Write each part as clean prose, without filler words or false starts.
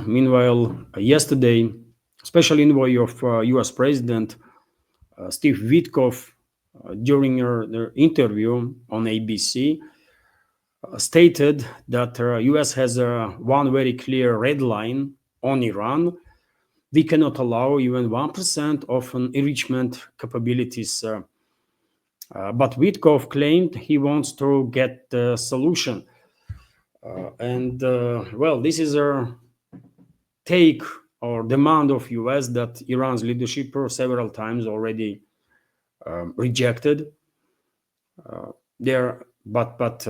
meanwhile, yesterday, special envoy of U.S. President Steve Witkoff, during their interview on ABC, stated that U.S. has one very clear red line on Iran. We cannot allow even 1% of an enrichment capabilities. But Witkoff claimed he wants to get the solution. Well, this is a take or demand of US that Iran's leadership several times already rejected. But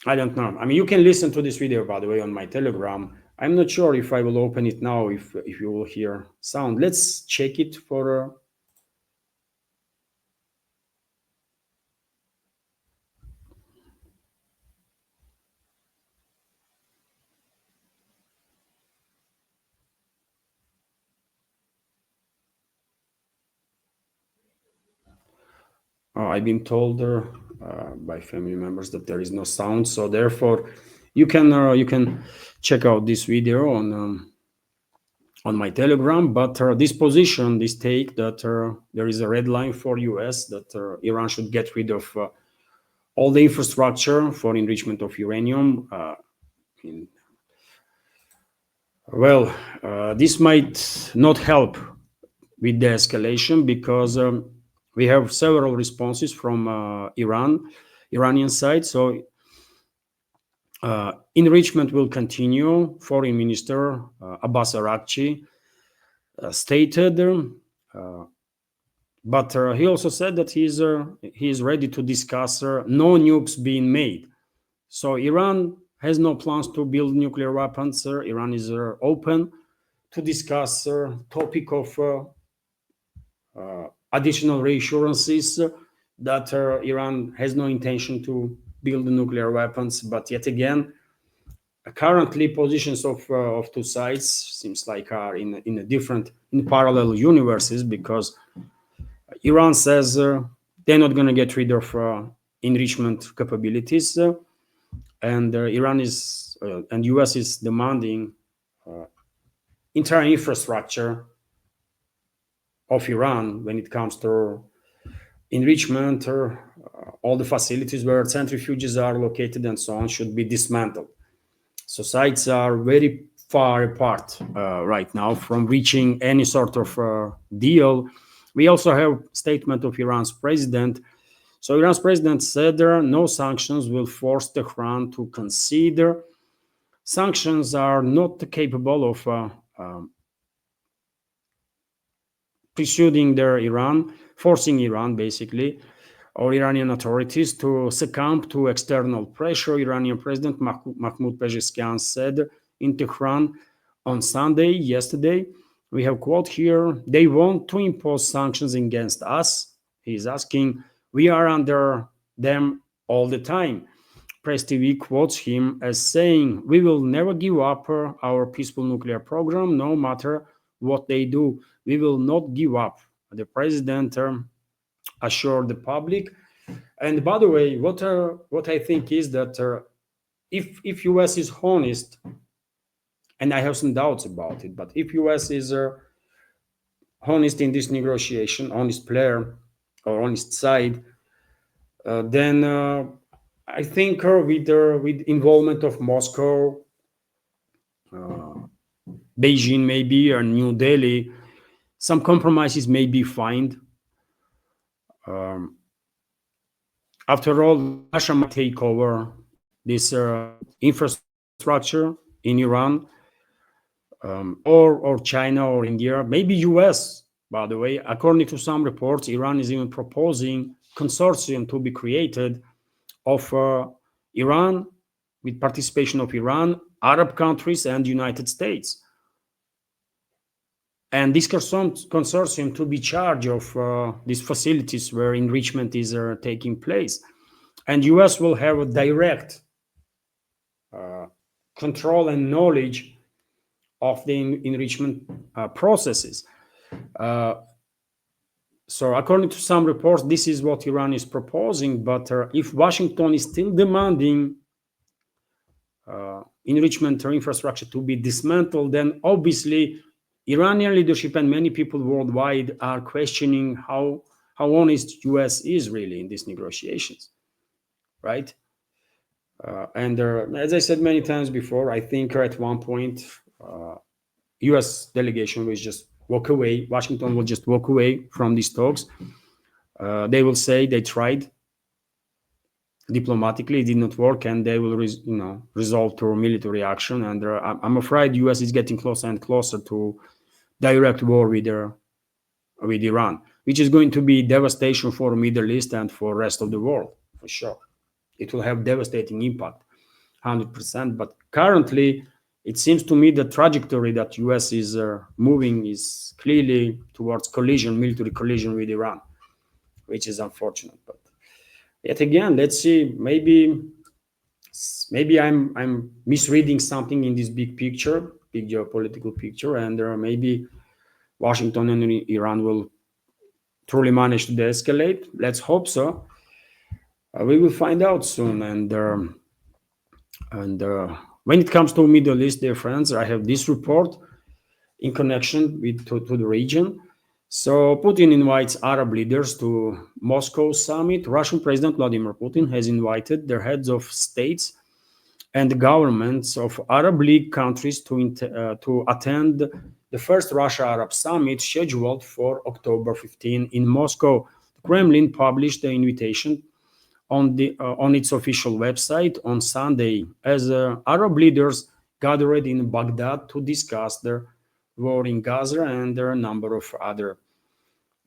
I don't know. I mean, you can listen to this video, by the way, on my Telegram. I'm not sure if I will open it now, if you will hear sound. Let's check it for... I've been told by family members that there is no sound, so therefore you can check out this video on my Telegram. But this position, this take that there is a red line for US, that Iran should get rid of all the infrastructure for enrichment of uranium. This might not help with the escalation, because we have several responses from Iranian side. So enrichment will continue. Foreign Minister Abbas Araghchi stated, but he also said that he is ready to discuss no nukes being made. So Iran has no plans to build nuclear weapons. Iran is open to discuss topic of additional reassurances that Iran has no intention to build nuclear weapons. But yet again, currently positions of two sides seems like are in parallel universes, because Iran says they're not going to get rid of enrichment capabilities, and Iran is and US is demanding entire infrastructure of Iran when it comes to enrichment, or all the facilities where centrifuges are located and so on should be dismantled. So sides are very far apart right now from reaching any sort of deal. We also have statement of Iran's president. So Iran's president said no sanctions will force Tehran to consider. Sanctions are not capable of persuading Iran, forcing Iran basically, or Iranian authorities to succumb to external pressure. Iranian President Mahmoud Pezeshkian said in Tehran on Sunday, yesterday. We have quote here, they want to impose sanctions against us. He's asking, we are under them all the time. Press TV quotes him as saying, we will never give up our peaceful nuclear program, no matter what they do. We will not give up. The president assured the public. And by the way, what I think is that if US is honest, and I have some doubts about it, but if US is honest in this negotiation, honest player or honest side, then I think with involvement of Moscow, Beijing maybe, or New Delhi, some compromises may be found. After all, Russia might take over this infrastructure in Iran, or China or India, maybe US. By the way, according to some reports, Iran is even proposing consortium to be created of Iran, with participation of Iran, Arab countries, and United States. And this consortium to be charged of these facilities where enrichment is taking place. And US will have a direct control and knowledge of the enrichment processes. So according to some reports, this is what Iran is proposing. But if Washington is still demanding enrichment infrastructure to be dismantled, then obviously Iranian leadership and many people worldwide are questioning how honest US is really in these negotiations, right? And as I said many times before, I think at one point US delegation will just walk away. Washington will just walk away from these talks. They will say they tried diplomatically, it did not work, and they will resolve to military action. And I'm afraid US is getting closer and closer to direct war with Iran, which is going to be devastation for the Middle East and for the rest of the world, for sure. It will have devastating impact, 100%. But currently, it seems to me the trajectory that US is moving is clearly towards military collision with Iran, which is unfortunate. But yet again, let's see. Maybe I'm misreading something in this big picture, big geopolitical picture, and maybe Washington and Iran will truly manage to de-escalate. Let's hope so. We will find out soon. And when it comes to Middle East, dear friends, I have this report in connection to the region. So Putin invites Arab leaders to Moscow summit. Russian President Vladimir Putin has invited the heads of states and governments of Arab League countries to attend the first Russia-Arab summit scheduled for October 15 in Moscow. The Kremlin published the invitation on its official website on Sunday as Arab leaders gathered in Baghdad to discuss the war in Gaza and a number of other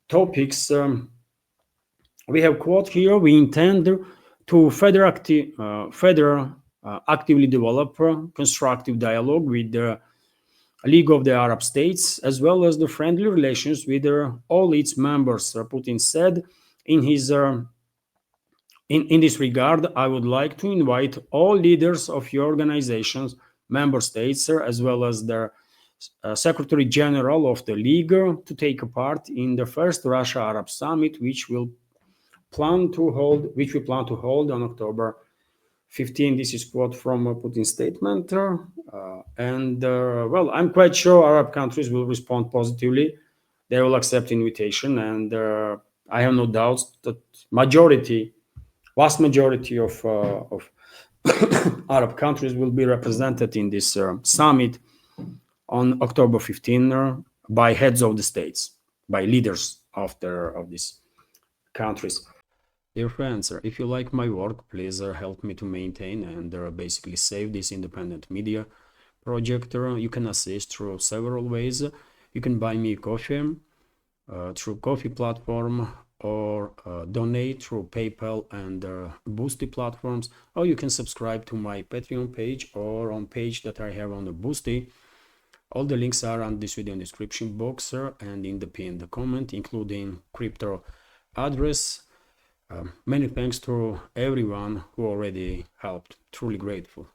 topics. We have quote here: "We intend to further actively develop constructive dialogue with the League of the Arab States, as well as the friendly relations with all its members," Putin said. In this regard, I would like to invite all leaders of your organizations, member states, as well as the Secretary General of the League to take part in the first Russia-Arab summit, which we plan to hold on October 15. This is quote from Putin's statement. Well, I'm quite sure Arab countries will respond positively. They will accept invitation, and I have no doubts that vast majority of Arab countries will be represented in this summit on October 15 by heads of the states, by leaders of these countries. Dear friends, if you like my work, please help me to maintain and basically save this independent media project. You can assist through several ways. You can buy me coffee through Coffee platform, or donate through PayPal and Boosty platforms, or you can subscribe to my Patreon page or on page that I have on the Boosty. All the links are on this video description box and in the pinned comment, including crypto address. Many thanks to everyone who already helped. Truly grateful.